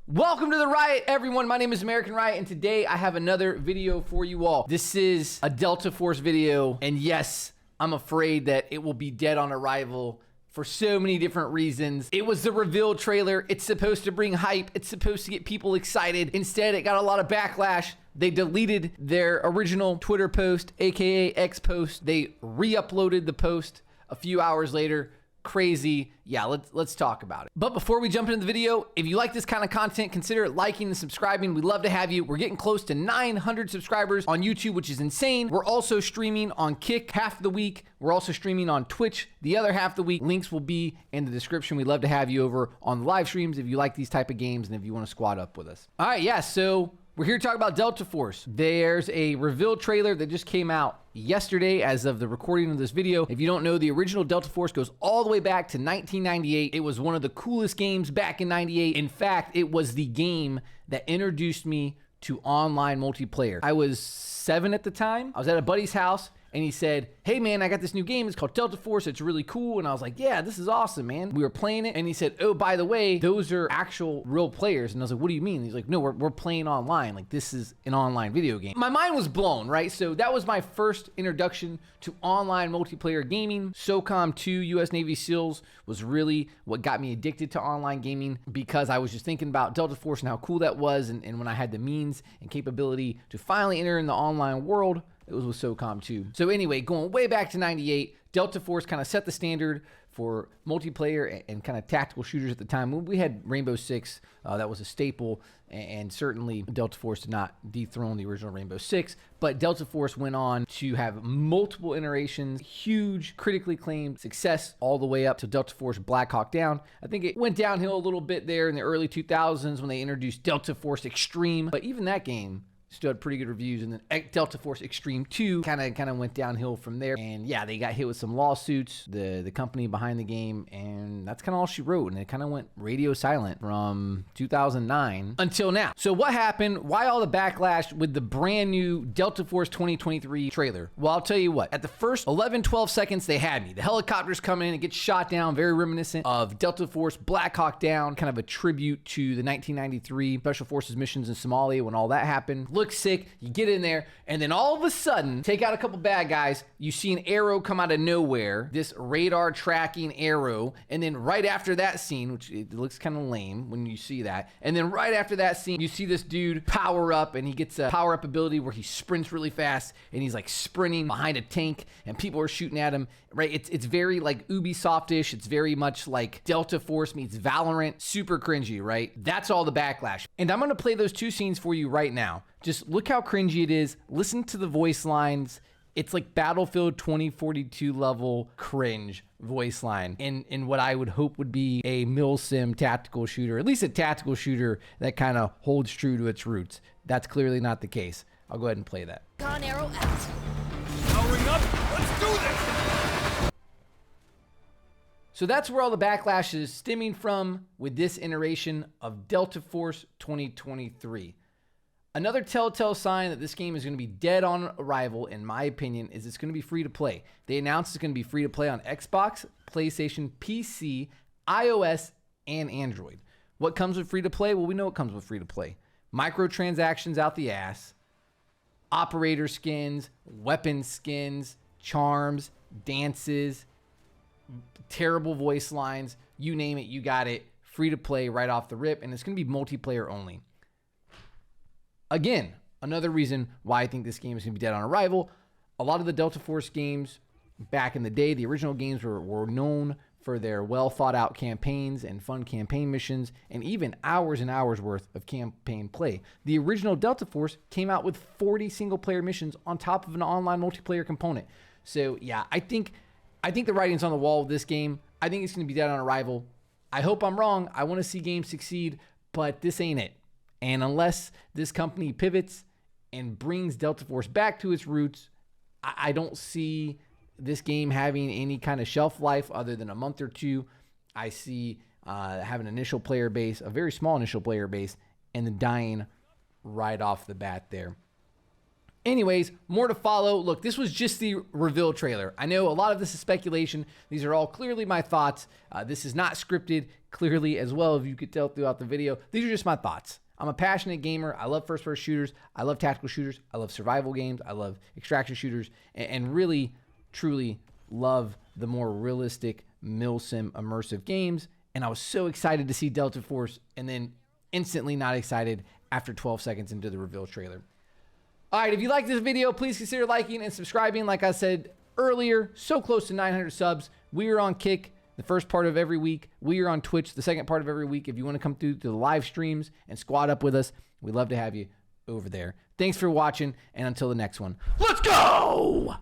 Welcome to the Riot, everyone. My name is American Riot, and today I have another video for you all. This is a Delta Force video, and yes, I'm afraid that it will be dead on arrival for so many different reasons. It was the reveal trailer. It's supposed to bring hype. It's supposed to get people excited. Instead, it got a lot of backlash. They deleted their original Twitter post, aka X post. They re-uploaded the post a few hours later. Crazy. Yeah, let's talk about it. But before we jump into the video, if you like this kind of content, consider liking and subscribing. We'd love to have you. We're getting close to 900 subscribers on YouTube, which is insane. We're also streaming on Kick half the week. We're also streaming on Twitch the other half the week. Links will be in the description. We'd love to have you over on the live streams if you like these type of games and if you want to squad up with us. All right, yeah, so we're here to talk about Delta Force. There's a reveal trailer that just came out yesterday as of the recording of this video. If you don't know, the original Delta Force goes all the way back to 1998. It was one of the coolest games back in 98. In fact, it was the game that introduced me to online multiplayer. I was 7 at the time. I was at a buddy's house and he said, "Hey man, I got this new game. It's called Delta Force. It's really cool." And I was like, "Yeah, this is awesome, man." We were playing it and he said, "Oh, by the way, those are actual real players." And I was like, "What do you mean?" He's like, "No, we're playing online. Like, this is an online video game." My mind was blown, right? So that was my first introduction to online multiplayer gaming. SOCOM 2 US Navy SEALs was really what got me addicted to online gaming, because I was just thinking about Delta Force and how cool that was. And when I had the means and capability to finally enter in the online world, it was with SOCOM 2. So anyway, going way back to 98, Delta Force kind of set the standard for multiplayer and kind of tactical shooters at the time. We had Rainbow Six, that was a staple, and certainly Delta Force did not dethrone the original Rainbow Six, but Delta Force went on to have multiple iterations, huge, critically acclaimed success all the way up to Delta Force Black Hawk Down. I think it went downhill a little bit there in the early 2000s when they introduced Delta Force Extreme, but even that game still had pretty good reviews, and then Delta Force Extreme 2 kind of went downhill from there. And yeah, they got hit with some lawsuits, the company behind the game, and that's kind of all she wrote. And it kind of went radio silent from 2009 until now. So what happened? Why all the backlash with the brand new Delta Force 2023 trailer? Well, I'll tell you what. At the first 11, 12 seconds, they had me. The helicopters come in and get shot down, very reminiscent of Delta Force Black Hawk Down, kind of a tribute to the 1993 Special Forces missions in Somalia when all that happened. Looks sick, you get in there, and then all of a sudden, take out a couple bad guys, you see an arrow come out of nowhere, this radar tracking arrow, and then right after that scene, which it looks kind of lame when you see that, and then right after that scene, you see this dude power up, and he gets a power up ability where he sprints really fast, and he's like sprinting behind a tank, and people are shooting at him, right? It's very like Ubisoft-ish, it's very much like Delta Force meets Valorant, super cringy, right? That's all the backlash. And I'm gonna play those two scenes for you right now. Just look how cringy it is. Listen to the voice lines. It's like Battlefield 2042 level cringe voice line in what I would hope would be a milsim tactical shooter, at least a tactical shooter that kind of holds true to its roots. That's clearly not the case. I'll go ahead and play that. Con arrow out. Powering up. Let's do this. So that's where all the backlash is stemming from with this iteration of Delta Force 2023. Another telltale sign that this game is going to be dead on arrival, in my opinion, is it's going to be free to play. They announced it's going to be free to play on Xbox, PlayStation, PC, iOS, and Android. What comes with free to play? Well, we know what comes with free to play. Microtransactions out the ass, operator skins, weapon skins, charms, dances, terrible voice lines, you name it, you got it. Free to play right off the rip, and it's going to be multiplayer only. Again, another reason why I think this game is going to be dead on arrival. A lot of the Delta Force games back in the day, the original games were known for their well thought out campaigns and fun campaign missions, and even hours and hours worth of campaign play. The original Delta Force came out with 40 single player missions on top of an online multiplayer component. So yeah, I think the writing's on the wall with this game. I think it's going to be dead on arrival. I hope I'm wrong. I want to see games succeed, but this ain't it. And unless this company pivots and brings Delta Force back to its roots, I don't see this game having any kind of shelf life other than a month or two. I see having an initial player base, a very small initial player base, and then dying right off the bat there. Anyways, more to follow. Look, this was just the reveal trailer. I know a lot of this is speculation. These are all clearly my thoughts. This is not scripted, clearly, as well, if you could tell throughout the video. These are just my thoughts. I'm a passionate gamer. I love first-person shooters. I love tactical shooters. I love survival games. I love extraction shooters. And really, truly love the more realistic milsim immersive games. And I was so excited to see Delta Force and then instantly not excited after 12 seconds into the reveal trailer. All right, if you like this video, please consider liking and subscribing. Like I said earlier, so close to 900 subs. We are on Kick the first part of every week. We are on Twitch the second part of every week. If you want to come through to the live streams and squad up with us, we'd love to have you over there. Thanks for watching, and until the next one, let's go!